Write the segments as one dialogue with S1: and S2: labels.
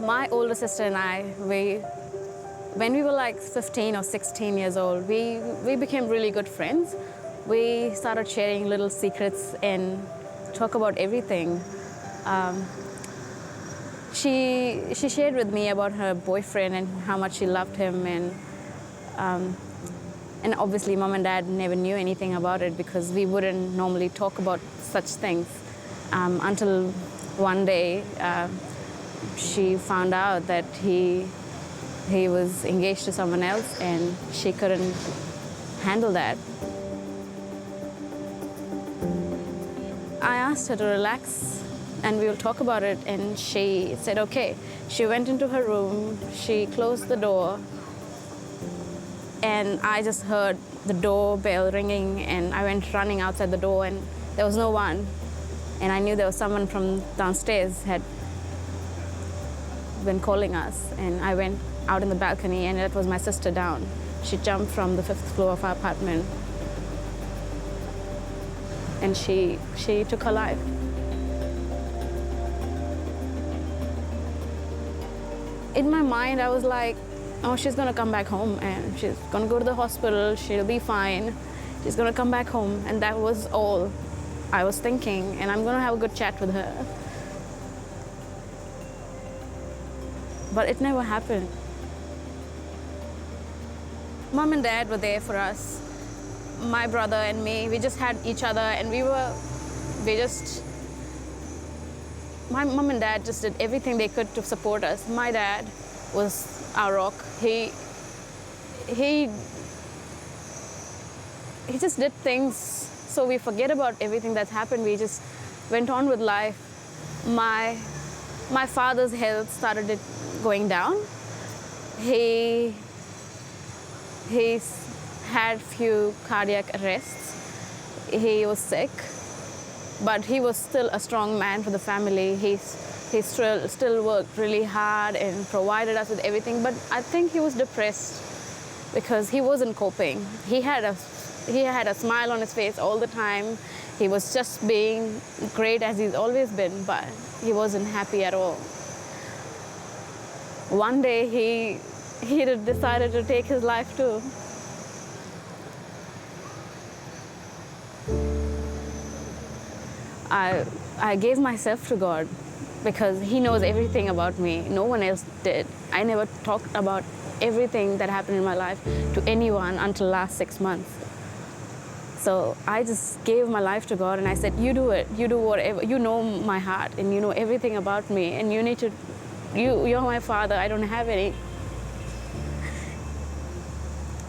S1: My older sister and I, when we were like 15 or 16 years old, we became really good friends. We started sharing little secrets and talk about everything. She shared with me about her boyfriend and how much she loved him, and obviously mom and dad never knew anything about it because we wouldn't normally talk about such things until one day she found out that he was engaged to someone else and she couldn't handle that. I asked her to relax and we will talk about it, and she said okay. She went into her room, she closed the door, and I just heard the doorbell ringing, and I went running outside the door and there was no one. And I knew there was someone from downstairs had been calling us, and I went out in the balcony and it was my sister down. She jumped from the 5th floor of our apartment and she took her life. In my mind, I was like, oh, she's gonna come back home and she's gonna go to the hospital, she'll be fine. She's gonna come back home, and that was all I was thinking, and I'm gonna have a good chat with her. But it never happened. Mom and dad were there for us. My brother and me, we just had each other, and my mom and dad just did everything they could to support us. My dad was our rock. He just did things so we forget about everything that's happened. We just went on with life. My father's health started going down. He had few cardiac arrests. He was sick, but he was still a strong man for the family. He still worked really hard and provided us with everything, but I think he was depressed because he wasn't coping. He had a smile on his face all the time. He was just being great as he's always been, but he wasn't happy at all. One day he decided to take his life too. I gave myself to God because He knows everything about me. No one else did. I never talked about everything that happened in my life to anyone until last 6 months. So I just gave my life to God and I said, you do it, you do whatever. You know my heart and you know everything about me, and you're my father, I don't have any.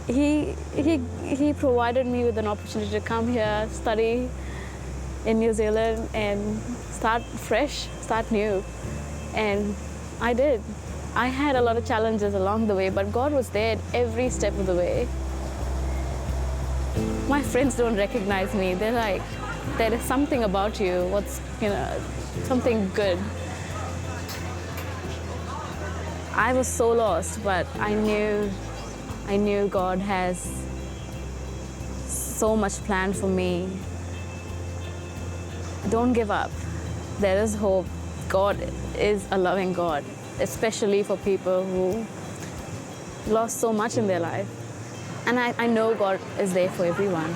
S1: He provided me with an opportunity to come here, study in New Zealand and start fresh, start new. And I did. I had a lot of challenges along the way, but God was there every step of the way. My friends don't recognize me. They're like, there is something about you, something good. I was so lost, but I knew God has so much planned for me. Don't give up. There is hope. God is a loving God, especially for people who lost so much in their life. And I know God is there for everyone.